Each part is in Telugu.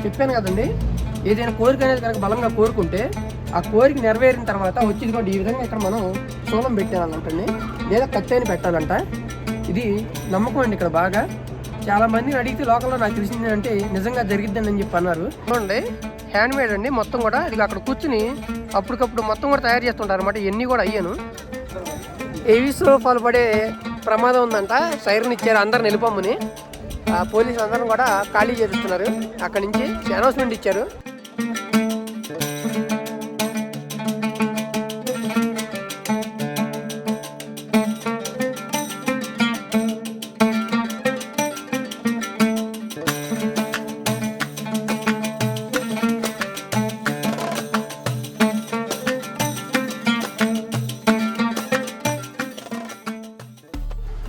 చెప్పాను కదండి, ఏదైనా కోరిక అనేది కనుక బలంగా కోరుకుంటే ఆ కోరిక నెరవేరిన తర్వాత వచ్చింది కూడా ఈ విధంగా ఇక్కడ మనం శూలం పెట్టాలంటండి, లేదా కత్తెని పెట్టాలంట. ఇది నమ్మకం అండి ఇక్కడ బాగా. చాలా మందిని అడిగితే లోకల్లో నాకు తెలిసింది అంటే నిజంగా జరిగిద్దని అని చెప్పి అన్నారు. చూడండి, హ్యాండ్ మేడ్ అండి మొత్తం కూడా. ఇది అక్కడ కూర్చుని అప్పటికప్పుడు మొత్తం కూడా తయారు చేస్తుంటారు అనమాట. ఇవన్నీ కూడా అయ్యాను. ఏవిస్లో పాల్పడే ప్రమాదం ఉందంట. సైరన్ ఇచ్చారు అందరిని వెళ్ళిపోమని. పోలీసులు అందరం కూడా ఖాళీ చేస్తున్నారు. అక్కడి నుంచి అనౌన్స్మెంట్ ఇచ్చారు.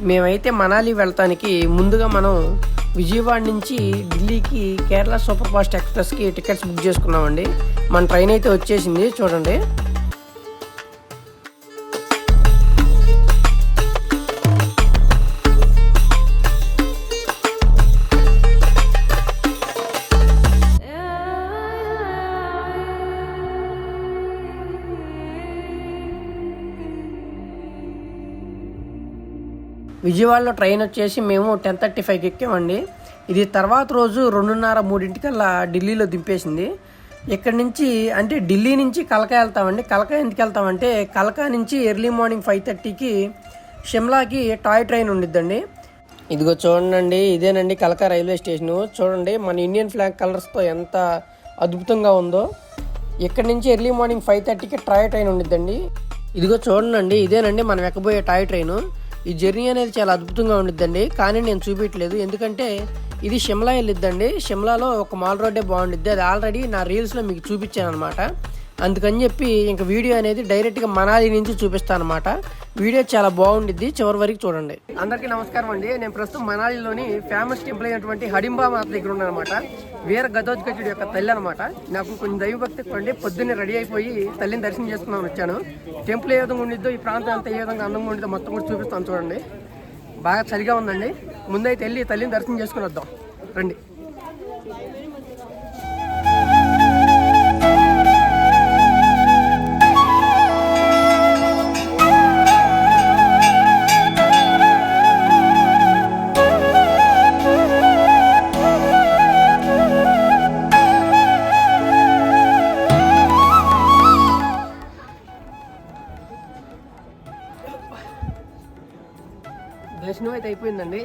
మేమైతే మనాలి వెళ్తానికి ముందుగా మనం విజయవాడ నుంచి ఢిల్లీకి కేరళ సూపర్ ఫాస్ట్ ఎక్స్ప్రెస్కి టికెట్స్ బుక్ చేసుకున్నామండి. మన ట్రైన్ అయితే వచ్చేసింది చూడండి. విజయవాడలో ట్రైన్ వచ్చేసి మేము 10:35కి ఎక్కామండి. ఇది తర్వాత రోజు 2:30-3 ఢిల్లీలో దింపేసింది. ఇక్కడి నుంచి అంటే ఢిల్లీ నుంచి కలకా వెళ్తామండి. కలకా ఎందుకు వెళ్తామంటే కలకా నుంచి ఎర్లీ మార్నింగ్ 5:30కి షిమ్లాకి టాయ్ ట్రైన్ ఉండిద్దండి. ఇదిగో చూడండి, ఇదేనండి కలకా రైల్వే స్టేషను. చూడండి మన ఇండియన్ ఫ్లాగ్ కలర్స్తో ఎంత అద్భుతంగా ఉందో. ఇక్కడి నుంచి ఎర్లీ మార్నింగ్ 5:30కి టాయ్ ట్రైన్ ఉండిద్దండి. ఇదిగో చూడండి, ఇదేనండి మనం ఎక్కబోయే టాయ్ ట్రైను. ఈ జర్నీ అనేది చాలా అద్భుతంగా ఉండిద్దండి, కానీ నేను చూపించలేదు ఎందుకంటే ఇది షిమ్లా వెళ్ళిద్దండి. షిమ్లాలో ఒక మాల్ రోడ్డే బాగుండిద్ది. అది ఆల్రెడీ నా రీల్స్లో మీకు చూపించాను అనమాట. అందుకని చెప్పి ఇంక వీడియో అనేది డైరెక్ట్గా మనాలి నుంచి చూపిస్తాను అనమాట. వీడియో చాలా బాగుండిద్ది, చివరి వరకు చూడండి. అందరికీ నమస్కారం అండి. నేను ప్రస్తుతం మనాలిలోని ఫేమస్ టెంపుల్ అయినటువంటి హడింబా మాత దగ్గర ఉన్నానమాట. వీర గజోద్గజుడి యొక్క తల్లి అనమాట. నాకు కొంచెం దైవభక్తి ఎక్కువండి. పొద్దున్నే రెడీ అయిపోయి తల్లిని దర్శనం చేసుకున్నాను వచ్చాను. టెంపుల్ ఏ విధంగా ఉండిద్దో, ఈ ప్రాంతం అంతా ఏ విధంగా అందంగా ఉండిద్దో మొత్తం కూడా చూపిస్తాను చూడండి. బాగా చలిగా ఉందండి. ముందైతే వెళ్ళి తల్లిని దర్శనం చేసుకుని వద్దాం రండి. దర్శనం అయితే అయిపోయిందండి.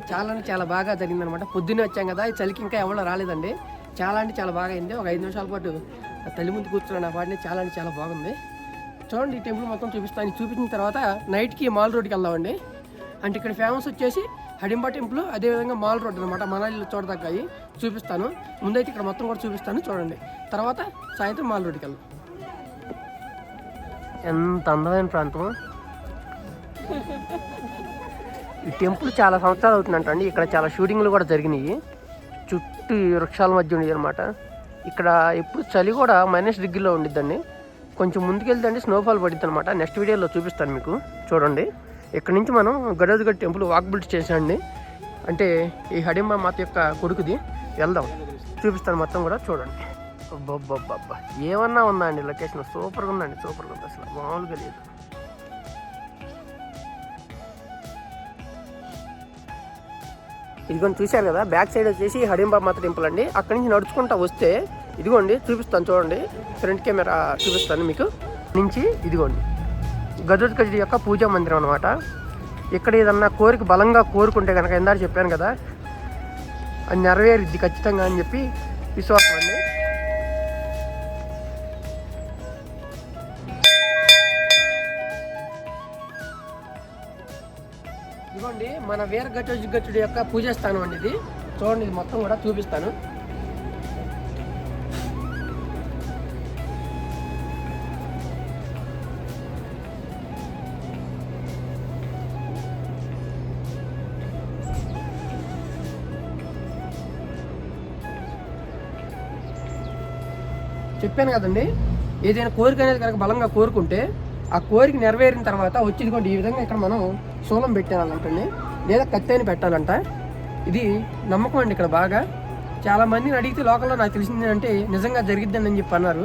చాలా బాగా జరిగిందనమాట. పొద్దున్నే వచ్చాం కదా, ఈ చలికి ఇంకా ఎవరో రాలేదండి. చాలా బాగా అయింది. ఒక 5 నిమిషాల పాటు తల్లి ముందు కూర్చున్నాను. ఆ పాటిని చాలా బాగుంది. చూడండి, ఈ టెంపుల్ మొత్తం చూపిస్తాను. చూపించిన తర్వాత నైట్కి మాల్ రోడ్కి వెళ్దామండి. అంటే ఇక్కడ ఫేమస్ వచ్చేసి హడింబా టెంపుల్, అదేవిధంగా మాల్ రోడ్ అనమాట. మనాలిలో చూడదగ్గాయి చూపిస్తాను. ముందైతే ఇక్కడ మొత్తం కూడా చూపిస్తాను చూడండి. తర్వాత సాయంత్రం మాల్ రోడ్కి వెళ్దాం. ఎంత అందమైన ప్రాంతం. ఈ టెంపుల్ చాలా సంవత్సరాలు అవుతుందంటండి. ఇక్కడ చాలా షూటింగ్లు కూడా జరిగినాయి. చుట్టూ వృక్షాల మధ్య ఉండేది అనమాట. ఇక్కడ ఎప్పుడు చలి కూడా -డిగ్రీలో ఉండిద్దండి. కొంచెం ముందుకెళ్తే స్నోఫాల్ పడిద్ది అనమాట. నెక్స్ట్ వీడియోలో చూపిస్తాను మీకు చూడండి. ఇక్కడ నుంచి మనం గడోద్గడ్ టెంపుల్ వాక్బుల్ చేసాండి. అంటే ఈ హడింబా మాత యొక్క కొడుకుది. వెళ్దాం, చూపిస్తాను మొత్తం కూడా చూడండి. అబ్బబ్బబ్బబ్బా, ఏమన్నా ఉందా అండి లొకేషన్. సూపర్గా ఉందండి, సూపర్గా ఉంది. అసలు మామూలుగా లేదు. ఇదిగోండి చూశారు కదా, బ్యాక్ సైడ్ వచ్చేసి హడింబా మాత టెంపుల్ అండి. అక్కడి నుంచి నడుచుకుంటా వస్తే ఇదిగోండి చూపిస్తాను చూడండి. ఫ్రంట్ కెమెరా చూపిస్తాను మీకు నుంచి. ఇదిగోండి గజోద్గజుడి యొక్క పూజా మందిరం అనమాట. ఇక్కడ ఏదన్నా కోరిక బలంగా కోరుకుంటే కనుక ఇందాక చెప్పాను కదా, అది నెరవేరిద్ది ఖచ్చితంగా అని చెప్పి విశ్వాసం అండి. ఇదిగోండి మన వీర గజోద్గజుడి యొక్క పూజా స్థానం అండి ఇది. చూడండి, ఇది మొత్తం కూడా చూపిస్తాను. చెప్పాను కదండి, ఏదైనా కోరిక అనేది కనుక బలంగా కోరుకుంటే ఆ కోరిక నెరవేరిన తర్వాత వచ్చింది ఈ విధంగా ఇక్కడ మనం శూలం పెట్టాలంటండి, లేదా కత్తెని పెట్టాలంట. ఇది నమ్మకం అండి ఇక్కడ బాగా. చాలా మందిని అడిగితే లోకల్లో నాకు తెలిసింది అంటే నిజంగా జరిగిద్దని అని చెప్పి అన్నారు.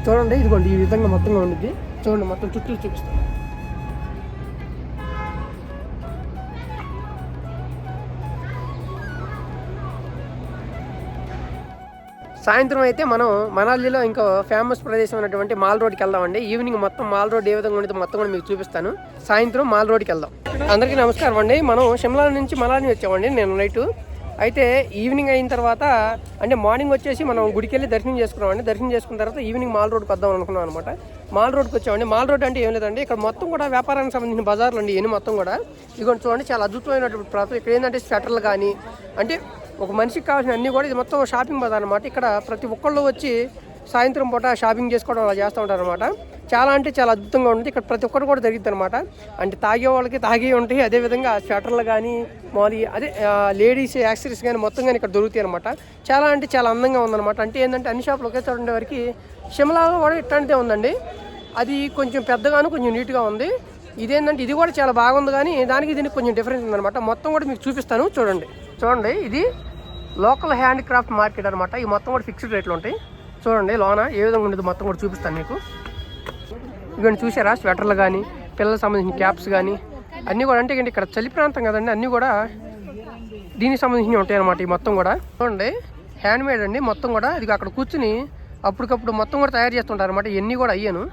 చూడండి ఇదిగోండి ఈ విధంగా మొత్తంగా ఉండిద్ది. చూడండి మొత్తం చుట్టూ చూపిస్తాను. సాయంత్రం అయితే మనం మనాలిలో ఇంకో ఫేమస్ ప్రదేశం అయినటువంటి మాల్ రోడ్కి వెళ్దామండి. ఈవినింగ్ మొత్తం మాల్ రోడ్ ఏ విధంగా ఉండేది మొత్తం కూడా మీకు చూపిస్తాను. సాయంత్రం మాల్ రోడ్కి వెళ్దాం. అందరికీ నమస్కారం అండి. మనం షిమ్లా నుంచి మనాలి వచ్చామండి నేను నైటు. అయితే ఈవినింగ్ అయిన తర్వాత అంటే మార్నింగ్ వచ్చేసి మనం గుడికి వెళ్ళి దర్శనం చేసుకున్నామండి. దర్శనం చేసుకున్న తర్వాత ఈవినింగ్ మాల్ రోడ్కి వద్దాం అనుకున్నాం అనమాట. మాల్ రోడ్కి వచ్చామండి. మాల్ రోడ్ అంటే ఏం లేదండి, ఇక్కడ మొత్తం కూడా వ్యాపారానికి సంబంధించిన బజార్లు అండి. ఇవన్నీ మొత్తం కూడా ఇదిగోండి చూడండి, చాలా అద్భుతమైనటువంటి ప్రాంతం. ఇక్కడ ఏంటంటే స్వెటర్లు కానీ అంటే ఒక మనిషికి కావాల్సిన అన్నీ కూడా ఇది మొత్తం షాపింగ్ బజార్ అనమాట. ఇక్కడ ప్రతి ఒక్కళ్ళు వచ్చి సాయంత్రం పూట షాపింగ్ చేసుకోవడం అలా చేస్తూ ఉంటారు అనమాట. చాలా అంటే చాలా అద్భుతంగా ఉంటుంది. ఇక్కడ ప్రతి ఒక్కరు కూడా జరుగుతుంది అనమాట. అంటే తాగే వాళ్ళకి తాగే ఉంటాయి, అదేవిధంగా స్వెటర్లు కానీ మాది అదే లేడీస్ యాక్సెసరీస్ కానీ మొత్తం కానీ ఇక్కడ దొరుకుతాయి అనమాట. చాలా అంటే చాలా అందంగా ఉందన్నమాట. అంటే ఏంటంటే అన్ని షాపులు ఒకే చోట ఉండే వరకు షిమ్లాలో కూడా ఇట్లాంటిదే ఉందండి. అది కొంచెం పెద్దగాను కొంచెం నీట్గా ఉంది. ఇదేంటంటే ఇది కూడా చాలా బాగుంది, కానీ దానికి దీనికి కొంచెం డిఫరెన్స్ ఉందన్నమాట. మొత్తం కూడా మీకు చూపిస్తాను చూడండి. ఇది లోకల్ హ్యాండ్ క్రాఫ్ట్ మార్కెట్ అనమాట. ఈ మొత్తం కూడా ఫిక్స్డ్ రేట్లు ఉంటాయి. చూడండి లోన ఏ విధంగా ఉండేది మొత్తం కూడా చూపిస్తాను మీకు. ఇవన్నీ చూసారా, స్వెటర్లు కానీ పిల్లలకు సంబంధించిన క్యాప్స్ కానీ అన్నీ కూడా. అంటే ఇక్కడ చలి ప్రాంతం కదండి, అన్నీ కూడా దీనికి సంబంధించినవి ఉంటాయి అనమాట. ఈ మొత్తం కూడా చూడండి హ్యాండ్ మేడ్ అండి మొత్తం కూడా. ఇది అక్కడ కూర్చుని అప్పటికప్పుడు మొత్తం కూడా తయారు చేస్తుంటారు అనమాట. ఇవన్నీ కూడా అయ్యాను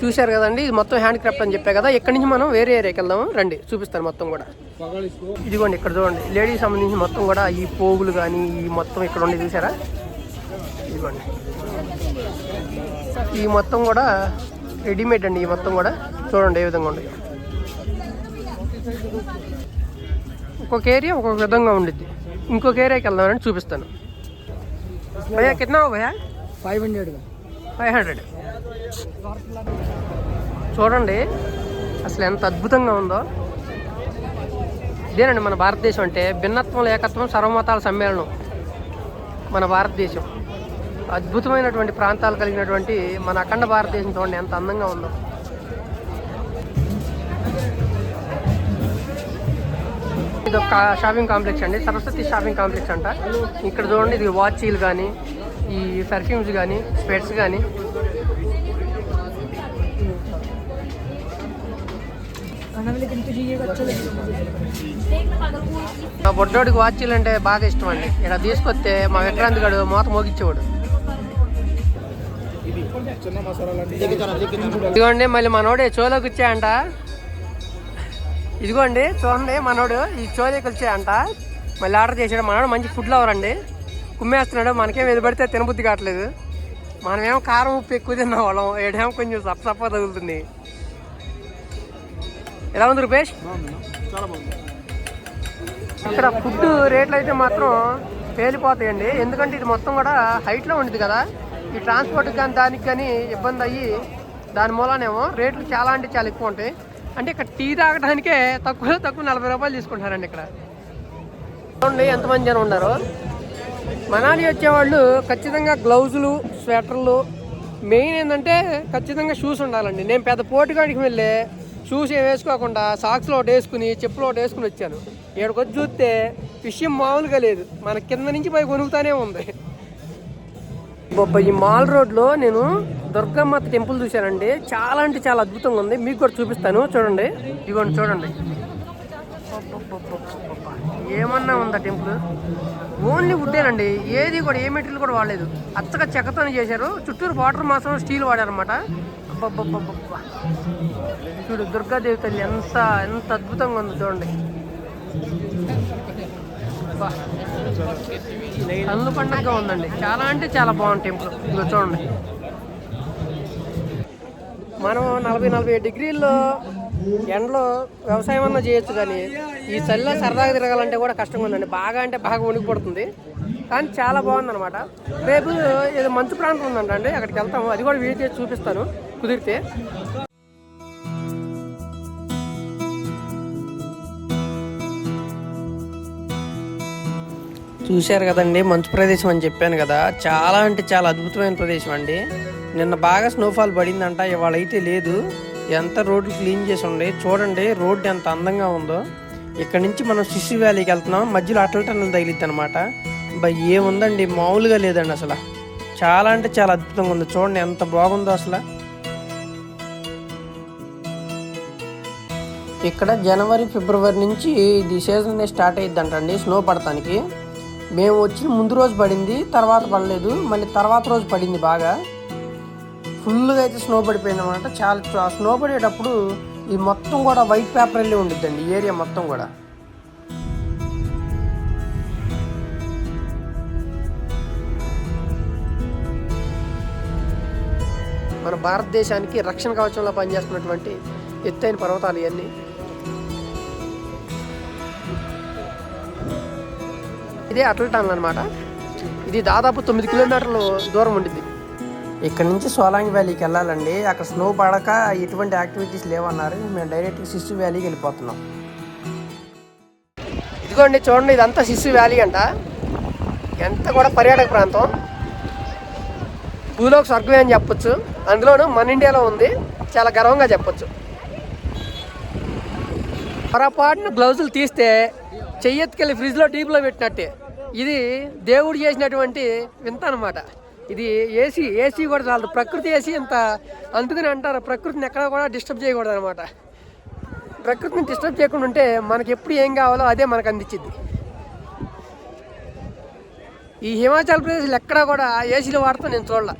చూశారు కదండి. ఇది మొత్తం హ్యాండ్ క్రాఫ్ట్ అని చెప్పా కదా. ఇక్కడి నుంచి మనం వేరే ఏరియాకి వెళ్దాము రండి, చూపిస్తాను మొత్తం కూడా. ఇదిగోండి ఇక్కడ చూడండి లేడీస్ సంబంధించి మొత్తం కూడా ఈ పోగులు కానీ ఈ మొత్తం ఇక్కడ ఉండి చూసారా. ఇదిగోండి ఈ మొత్తం కూడా రెడీమేడ్ అండి. ఈ మొత్తం కూడా చూడండి ఏ విధంగా ఉంది. ఒక్కొక్క ఏరియా ఒక్కొక్క విధంగా ఉండిద్ది. ఇంకొక ఏరియాకి వెళ్దామని చూపిస్తాను. భయ్యా కిतना భయ్యా? 500. చూడండి అసలు ఎంత అద్భుతంగా ఉందో. ఇదేనండి మన భారతదేశం అంటే, భిన్నత్వం ఏకత్వం సర్వమతాల సమ్మేళనం మన భారతదేశం. అద్భుతమైనటువంటి ప్రాంతాలు కలిగినటువంటి మన అఖండ భారతదేశం చూడండి ఎంత అందంగా ఉందో. ఇది ఒక షాపింగ్ కాంప్లెక్స్ అండి, సరస్వతి షాపింగ్ కాంప్లెక్స్ అంట. ఇక్కడ చూడండి ఇది వాచీలు కానీ ఈ పర్ఫ్యూమ్స్ కానీ స్పెట్స్ కానీ మా బొడ్డోడికి వాచీలు అంటే బాగా ఇష్టం అండి. ఇక్కడ తీసుకొస్తే మా విక్రాంత్ గడు మూత మోగిచ్చేవాడు. ఇదిగోండి మళ్ళీ మనోడే చోలోకి వచ్చాయంట. ఇదిగోండి చూడండి మనోడు ఈ చోలోకి వచ్చాయంట. మళ్ళీ ఆర్డర్ చేసాడు. మనోడు మంచి ఫుడ్ లవర్ అండి, కుమ్మేస్తున్నాడు. మనకేం ఎదుబడితే తినబుద్ధి కావట్లేదు. మనమేమో కారం ఉప్పు ఎక్కువ తిన్న వాళ్ళం, ఏడేమో కొంచెం సప్ప తగులుతుంది. ఎలా ఉంది రూపేష్? ఇక్కడ ఫుడ్ రేట్లు అయితే మాత్రం పేలిపోతాయండి. ఎందుకంటే ఇది మొత్తం కూడా హైట్లో ఉండేది కదా, ఈ ట్రాన్స్పోర్ట్కి కానీ దానికి కానీ ఇబ్బంది అయ్యి దాని మూలనేమో రేట్లు చాలా అంటే చాలా ఎక్కువ ఉంటాయి. అంటే ఇక్కడ టీ తాగడానికే తక్కువ 40 రూపాయలు తీసుకుంటారండి. ఇక్కడ చూడండి ఎంతమంది జనం ఉన్నారు. మనాలి వచ్చేవాళ్ళు ఖచ్చితంగా గ్లౌజులు స్వెటర్లు, మెయిన్ ఏంటంటే ఖచ్చితంగా షూస్ ఉండాలండి. నేను పెద్ద పోటుగాడికి వెళ్ళి షూస్ ఏం వేసుకోకుండా సాక్స్లో ఒకటి వేసుకుని చెప్పులో ఒకటి వేసుకుని వచ్చాను. ఇక్కడికి వచ్చి చూస్తే విషయం మామూలుగా లేదు, మన కింద నుంచి పై కొనుగుతానే ఉంది. ఈ మాల్ రోడ్లో నేను దుర్గమ్మ టెంపుల్ చూశానండి. చాలా అంటే చాలా అద్భుతంగా ఉంది. మీకు కూడా చూపిస్తాను చూడండి. ఇదిగోండి చూడండి ఏమన్నా ఉందా టెంపుల్. ఓన్లీ వుడ్డేనండి, ఏది కూడా ఏ మెటీరియల్ కూడా వాడలేదు. అచ్చగా చెక్కతోనే చేశారు. చుట్టూరు వాటర్ మాత్రం స్టీల్ వాడారనమాట. అబ్బబ్బబ్బబ్బా చూడు దుర్గాదేవి తల్లి ఎంత అద్భుతంగా ఉంది చూడండి. కళ్ళు పండుగగా ఉందండి. చాలా అంటే చాలా బాగుంది టెంపుల్. ఇదిగో చూడండి మనం 40-45 డిగ్రీల్లో ఎండలో వ్యవసాయం అన్నా చేయొచ్చు, కానీ ఈ చలిలో సరదాగా తిరగాలంటే కూడా కష్టంగా ఉందండి. బాగా అంటే బాగా వణికిపడుతుంది, కానీ చాలా బాగుందన్నమాట. రేపు ఏదో మంచు ప్రాంతం ఉందంట అండి, అక్కడికి వెళ్తాము. అది కూడా వీడియో చేసి చూపిస్తాను కుదిరితే. చూశారు కదండి మంచు ప్రదేశం అని చెప్పాను కదా, చాలా అంటే చాలా అద్భుతమైన ప్రదేశం అండి. నిన్న బాగా స్నోఫాల్ పడిందంట, ఇవాళ అయితే లేదు. ఎంత రోడ్లు క్లీన్ చేసి ఉండే చూడండి, రోడ్డు ఎంత అందంగా ఉందో. ఇక్కడ నుంచి మనం సిస్సు వ్యాలీకి వెళ్తున్నాం. మధ్యలో అటల్ టన్నల్ తగిలిద్ది అనమాట. ఏముందండి, మామూలుగా లేదండి అసలు. చాలా అంటే చాలా అద్భుతంగా ఉంది. చూడండి ఎంత బాగుందో అసలు. ఇక్కడ జనవరి ఫిబ్రవరి నుంచి ఇది సీజన్ స్టార్ట్ అయ్యిద్దంటండి స్నో పడటానికి. మేము వచ్చిన ముందు రోజు పడింది, తర్వాత పడలేదు. మళ్ళీ తర్వాత రోజు పడింది బాగా. ఫుల్గా అయితే స్నో పడిపోయింది అనమాట. చాలా స్నో పడేటప్పుడు ఇది మొత్తం కూడా వైట్ పేపర్ వెళ్ళి ఉండిద్దండి ఈ ఏరియా మొత్తం కూడా. మన భారతదేశానికి రక్షణ కవచంలో పనిచేస్తున్నటువంటి ఎత్తైన పర్వతాలు ఇవన్నీ. ఇదే అటల్ టన్నల్ అనమాట. ఇది దాదాపు 9 కిలోమీటర్లు దూరం ఉండిద్ది. ఇక్కడ నుంచి సోలాంగ్ వ్యాలీకి వెళ్ళాలండి. అక్కడ స్నో పడక ఎటువంటి యాక్టివిటీస్ లేవన్నారు. మేము డైరెక్ట్గా సిస్సు వ్యాలీకి వెళ్ళిపోతున్నాం. ఇదిగోండి చూడండి, ఇదంతా సిస్సు వ్యాలీ అంట. ఎంత కూడా పర్యాటక ప్రాంతం, భూలోక స్వర్గమే అని చెప్పొచ్చు. అందులోనూ మన ఇండియాలో ఉంది, చాలా గర్వంగా చెప్పొచ్చు. పొరపాటున గ్లౌజులు తీస్తే చెయ్యెత్తుకెళ్ళి ఫ్రిడ్జ్లో డీప్లో పెట్టినట్టే. ఇది దేవుడు చేసినటువంటి వింత అనమాట. ఇది ఏసీ కూడా చాలదు, ప్రకృతి ఏసీ ఇంత. అందుకని అంటారు ప్రకృతిని ఎక్కడ కూడా డిస్టర్బ్ చేయకూడదు అనమాట. ప్రకృతిని డిస్టర్బ్ చేయకుండా ఉంటే మనకి ఎప్పుడు ఏం కావాలో అదే మనకు అందించింది. ఈ హిమాచల్ ప్రదేశ్లో ఎక్కడా కూడా ఏసీలు వాడతాం నేను చూడాల.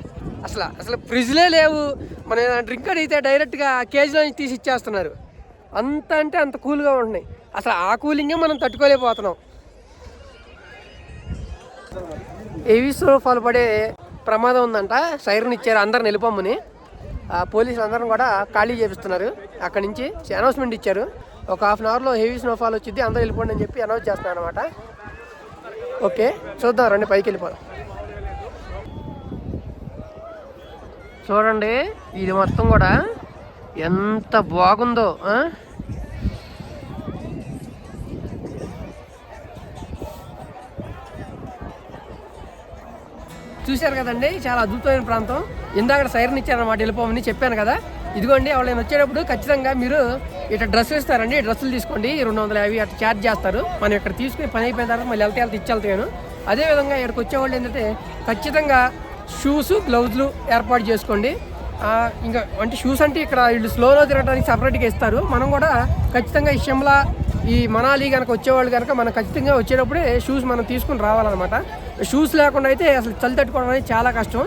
అసలు ఫ్రిడ్జ్లే లేవు. మన డ్రింక్ అడిగితే డైరెక్ట్గా కేజీలో నుంచి తీసి ఇచ్చేస్తున్నారు. అంత అంటే అంత కూల్గా ఉంటున్నాయి. అసలు ఆ కూలింగే మనం తట్టుకోలేకపోతున్నాం. హెవీ స్నోఫాల్ పడే ప్రమాదం ఉందంట. సైరన్ ఇచ్చారు అందరిని వెళ్ళిపోమని. పోలీసులు అందరం కూడా ఖాళీ చేపిస్తున్నారు. అక్కడి నుంచి అనౌన్స్మెంట్ ఇచ్చారు, ఒక హాఫ్ అన్ అవర్లో హెవీ స్నోఫాల్ వచ్చింది, అందరూ వెళ్ళిపోండి అని చెప్పి అనౌన్స్ చేస్తున్నారు అనమాట. ఓకే, చూద్దాం రండి, పైకి వెళ్ళిపోదాం. చూడండి ఇది మొత్తం కూడా ఎంత బాగుందో. చూశారు కదండి, చాలా అద్భుతమైన ప్రాంతం. ఇందాక సైరన్ ఇచ్చారన్నమాట వెళ్ళిపోమని చెప్పాను కదా. ఇదిగోండి, ఎవరైనా వచ్చేటప్పుడు ఖచ్చితంగా మీరు ఇట్లా డ్రెస్ ఇస్తారండి. డ్రెస్సులు తీసుకోండి, 250 అట్లా ఛార్జ్ చేస్తారు. మనం ఇక్కడ తీసుకుని పని అయిపోయిన తర్వాత మళ్ళీ వెళ్తే ఇచ్చేళ్తాను. అదేవిధంగా ఇక్కడికి వచ్చేవాళ్ళు ఏంటంటే ఖచ్చితంగా షూస్ గ్లౌజులు ఏర్పాటు చేసుకోండి. ఇంకా అంటే షూస్ అంటే ఇక్కడ వీళ్ళు స్లోలో తిరగడానికి సపరేట్గా ఇస్తారు. మనం కూడా ఖచ్చితంగా ఈ షిమ్లా ఈ మనాలి కనుక వచ్చేవాళ్ళు కనుక మనం ఖచ్చితంగా వచ్చేటప్పుడే షూస్ మనం తీసుకుని రావాలన్నమాట. షూస్ లేకుండా అయితే అసలు చలి తట్టుకోవడం అనేది చాలా కష్టం.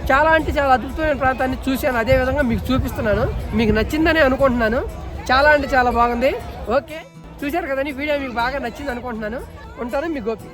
చాలా అంటే చాలా అద్భుతమైన ప్రాంతాన్ని చూశాను, అదేవిధంగా మీకు చూపిస్తున్నాను. మీకు నచ్చిందని అనుకుంటున్నాను. చాలా అంటే చాలా బాగుంది. ఓకే, చూశారు కదండి, వీడియో మీకు బాగా నచ్చింది అనుకుంటున్నాను. ఉంటాను, మీ గోపి.